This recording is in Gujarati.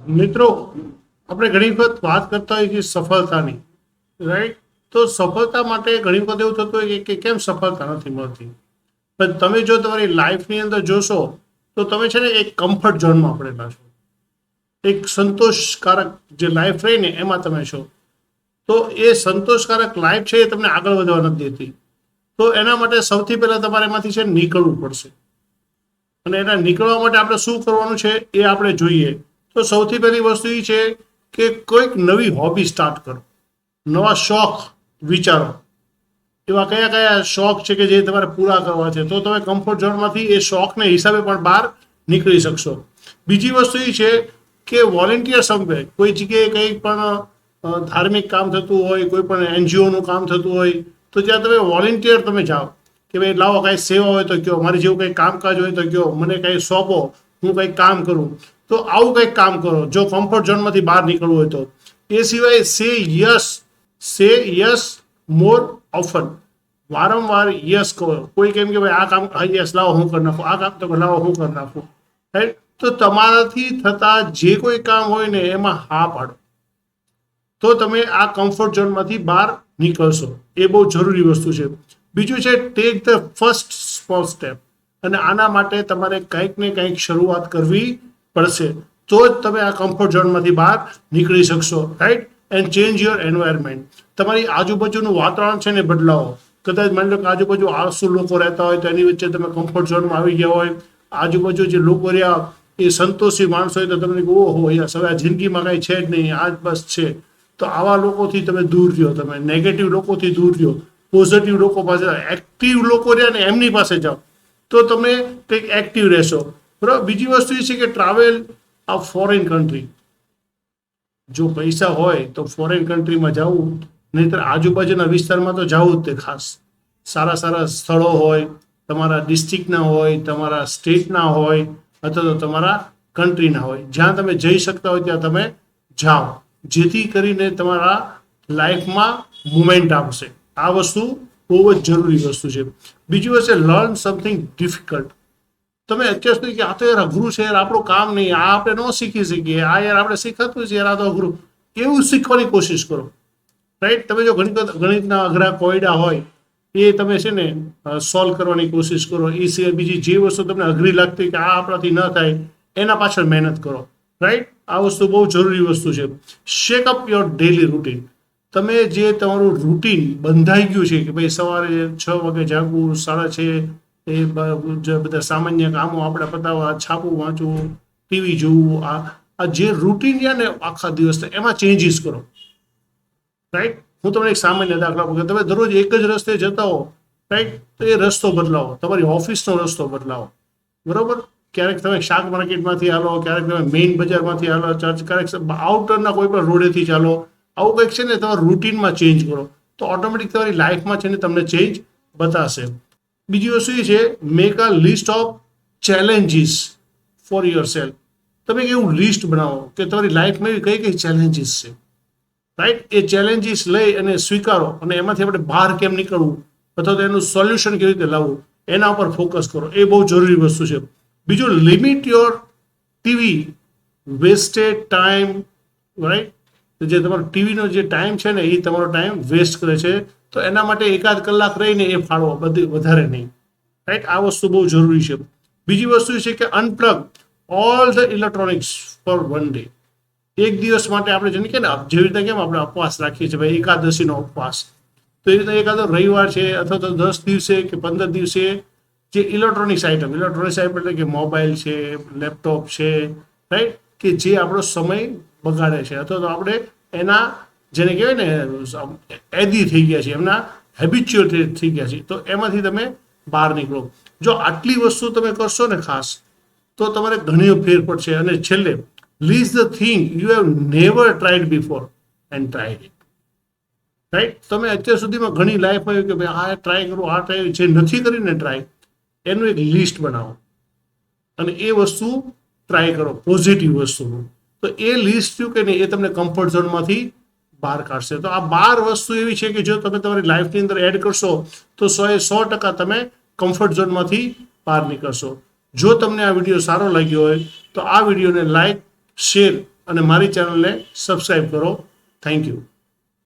મિત્રો, આપણે ઘણી વખત વાત કરતા હોઈએ છીએ સફળતાની, રાઈટ? તો સફળતા માટે ઘણી વખત એવું થતું હોય કે કેમ સફળતા નથી મળતી. પણ તમે જો તમારી લાઈફની અંદર જોશો તો તમે છે ને એક કમ્ફર્ટ ઝોનમાં પડેલા છો, એક સંતોષકારક જે લાઈફ રહી ને એમાં તમે છો. તો એ સંતોષકારક લાઈફ છે એ તમને આગળ વધવા નથી દેતી. તો એના માટે સૌથી પહેલાં તમારે એમાંથી છે નીકળવું પડશે. અને એના નીકળવા માટે આપણે શું કરવાનું છે એ આપણે જોઈએ. તો સૌથી પહેલી વસ્તુ એ છે કે કોઈક નવી હોબી સ્ટાર્ટ કરો, નવા શોખ વિચારો. એવા કયા કયા શોખ છે કે જે તમારે પૂરા કરવા છે, તો તમે કમ્ફર્ટ ઝોનમાંથી એ શોખને હિસાબે પણ બહાર નીકળી શકશો. બીજી વસ્તુ એ છે કે વોલેન્ટિયર સમવે, કોઈ જગ્યાએ કંઈ પણ ધાર્મિક કામ થતું હોય, કોઈ પણ એનજીઓનું કામ થતું હોય, તો ત્યાં તમે વોલેન્ટિયર તમે જાઓ કે ભાઈ લાવો કાંઈ સેવા હોય તો કહો, મારી જેવું કંઈ કામકાજ હોય તો કહો, મને કંઈ સોંપો, હું કંઈક કામ કરું. તો આવું કંઈક કામ કરો જો કમ્ફર્ટ ઝોનમાંથી બહાર નીકળવું હોય તો. એ સિવાય સે યસ મોર ઓફન, વારંવાર યસ કહો. કોઈ કેમ કે ભાઈ આ કામ યસ લાવો હું કરી નાખું, આ કામ તો લાવો હું કરી નાખું, રાઈટ? તો તમારાથી થતા જે કોઈ કામ હોય ને એમાં હા પાડો, તો તમે આ કમ્ફર્ટ ઝોનમાંથી બહાર નીકળશો. એ બહુ જરૂરી વસ્તુ છે. બીજું છે take the first small step. અને આના માટે તમારે કંઈક ને કંઈક શરૂઆત કરવી પડશે, તો જ તમે આ કમ્ફર્ટ ઝોનમાંથી બહાર નીકળી શકશો, right? And change your environment. તમારી આજુબાજુનું વાતાવરણ છે ને બદલાવો. કદાચ માની લો કે આજુબાજુ આળસુ લોકો રહેતા હોય તો એની વચ્ચે તમે કમ્ફર્ટ ઝોનમાં આવી ગયા હોય. આજુબાજુ જે લોકો રહ્યા એ સંતોષી માણસો હોય તો તમને ઓહો યસ, હવે આ જિંદગીમાં કાંઈ છે જ નહીં, આ જ બસ છે. તો આવા લોકોથી તમે દૂર રહ્યો, તમે નેગેટિવ લોકોથી દૂર રહ્યો, પોઝિટિવ લોકો પાસે, એક્ટિવ લોકો રહ્યા ને એમની પાસે જાઓ, તો તમે કંઈક એક્ટિવ રહેશો, બરાબર? બીજી વસ્તુ એ છે કે ટ્રાવેલ આ ફોરેન કન્ટ્રી. જો પૈસા હોય તો ફોરેન કન્ટ્રીમાં જવું, નહીંતર આજુબાજુના વિસ્તારમાં તો જવું જ તે. ખાસ સારા સારા સ્થળો હોય, તમારા ડિસ્ટ્રિક્ટના હોય, તમારા સ્ટેટના હોય, અથવા તો તમારા કન્ટ્રીના હોય, જ્યાં તમે જઈ શકતા હોય ત્યાં તમે જાઓ, જેથી કરીને તમારા લાઈફમાં મુમેન્ટ આવશે. આ વસ્તુ બહુ જ જરૂરી વસ્તુ છે. બીજી વસ્તુ છે લર્ન સમથિંગ ડિફિકલ્ટ. તમે અત્યાર સુધી કે આ તો યાર અઘરું છે, યાર આપણું કામ નહીં, આ આપણે ન શીખી શકીએ, આ યાર આપણે શીખાતું છે યાર, આ તો અઘરું, એવું શીખવાની કોશિશ કરો, રાઈટ? તમે જો ગણિતના અઘરા કોયડા હોય એ તમે છે ને સોલ્વ કરવાની કોશિશ કરો. એ સિવાય બીજી જે વસ્તુ તમને અઘરી લાગતી કે આ આપણાથી ન થાય, એના પાછળ મહેનત કરો, રાઈટ? આ વસ્તુ બહુ જરૂરી વસ્તુ છે. શેક અપ યોર ડેલી રૂટીન. તમે જે તમારું રૂટીન બંધાઈ ગયું છે કે ભાઈ સવારે 6 વાગે જાગવું, 6:30 એ બધા સામાન્ય કામો આપણે પતાવવા, છાપવું વાંચવું, ટીવી જોવું, આ જે રૂટીન રહ્યા ને આખા દિવસ, એમાં ચેન્જીસ કરો, રાઈટ? હું તમને એક સામાન્ય દાખલા આપું કે તમે દરરોજ એક જ રસ્તે જતા હો, રાઈટ? તો એ રસ્તો બદલાવો, તમારી ઓફિસનો રસ્તો બદલાવો, બરોબર? ક્યારેક તમે શાક માર્કેટમાંથી હાલો, ક્યારેક તમે મેઇન બજારમાંથી હાલો, ક્યારેક આઉટરના કોઈ પણ રોડેથી ચાલો. આવું કંઈક છે ને તમારા રૂટીનમાં ચેન્જ કરો, તો ઓટોમેટિક તમારી લાઈફમાં છે ને તમને ચેન્જ બતાશે. બીજી વસ્તુ એ છે make a list of challenges for your self. તમે એવું લિસ્ટ બનાવો કે તમારી લાઈફમાં એવી કઈ કઈ ચેલેન્જીસ છે, રાઈટ? એ ચેલેન્જીસ લઈ અને સ્વીકારો, અને એમાંથી આપણે બહાર કેમ નીકળવું, અથવા તો એનું સોલ્યુશન કેવી રીતે લાવવું, એના ઉપર ફોકસ કરો. એ બહુ જરૂરી વસ્તુ છે. બીજું, limit your TV vested time, right? જે તમારો ટીવીનો જે ટાઈમ છે ને એ તમારો ટાઈમ વેસ્ટ કરે છે, તો એના માટે 1-8 કલાક રહીને એ ફાળવો, બધી વધારે નહીં, રાઈટ? આ વસ્તુ બહુ જરૂરી છે. બીજી વસ્તુ છે કે unplug all the electronics for 1 day. એક દિવસ માટે આપણે જેને કે ને જેવી રીતે કેમ આપણે ઉપવાસ રાખીએ છીએ ભાઈ, એકાદશીનો ઉપવાસ, તો એ રીતે એકાદો રવિવાર છે અથવા તો 10 દિવસે કે 15 દિવસે જે ઇલેક્ટ્રોનિક્સ આઇટમ એટલે કે મોબાઈલ છે, લેપટોપ છે, રાઈટ? કે જે આપણો સમય બગાડે છે, અથવા તો આપણે એના જેને કહેવાય ને એદી થઈ ગયા છે, એમના હેબિચ્યુઅલ થઈ ગયા છે, તો એમાંથી તમે બહાર નીકળો. જો આટલી વસ્તુ તમે કરશો ને ખાસ, તો તમારે ઘણી ફેર પડશે. અને છેલ્લે, list the thing you have never tried before and tried it, right? તમે અત્યાર સુધીમાં ઘણી લાઈફમાં આવ્યું કે ભાઈ આ ટ્રાય કરું, આ ટ્રાય, જે નથી કરીને ટ્રાય, એનું એક લિસ્ટ બનાવો અને એ વસ્તુ ટ્રાય કરો, પોઝિટિવ વસ્તુનું. તો એ લિસ્ટ થયું કે નહીં, એ તમને કમ્ફર્ટ ઝોનમાંથી બહાર કાઢશે. તો આ 12 વસ્તુ એવી છે કે જો તમે તમારી લાઈફની અંદર એડ કરશો તો 100% તમે કમ્ફર્ટ ઝોનમાંથી બહાર નીકળશો. જો તમને આ વિડીયો સારો લાગ્યો હોય તો આ વિડીયોને લાઈક, શેર અને મારી ચેનલને સબસ્ક્રાઈબ કરો. Thank you.